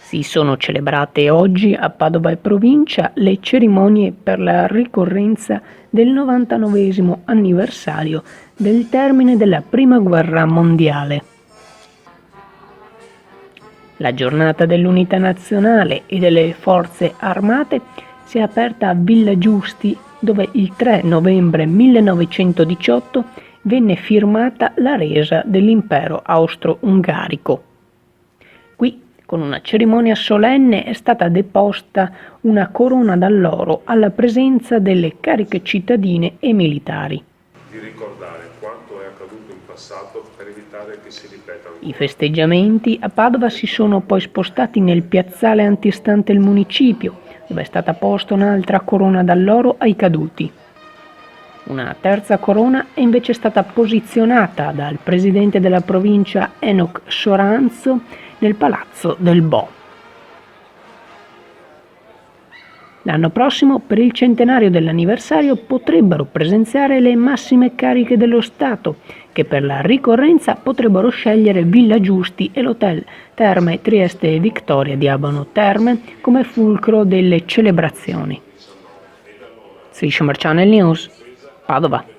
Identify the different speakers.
Speaker 1: Si sono celebrate oggi a Padova e provincia le cerimonie per la ricorrenza del 99° anniversario del termine della Prima Guerra Mondiale. La giornata dell'Unità Nazionale e delle Forze Armate si è aperta a Villa Giusti, dove il 3 novembre 1918 venne firmata la resa dell'Impero Austro-Ungarico. Qui, con una cerimonia solenne, è stata deposta una corona d'alloro alla presenza delle cariche cittadine e militari.
Speaker 2: Di ricordare quanto è accaduto in passato per evitare che si ripeta ancora.
Speaker 1: I festeggiamenti a Padova si sono poi spostati nel piazzale antistante il municipio, dove è stata posta un'altra corona d'alloro ai caduti. Una terza corona è invece stata posizionata dal presidente della provincia Enoch Soranzo nel Palazzo del Bo. L'anno prossimo, per il centenario dell'anniversario, potrebbero presenziare le massime cariche dello Stato, che per la ricorrenza potrebbero scegliere Villa Giusti e l'Hotel Terme Trieste Victoria di Abano Terme come fulcro delle celebrazioni. Striscia Channel News, Padova.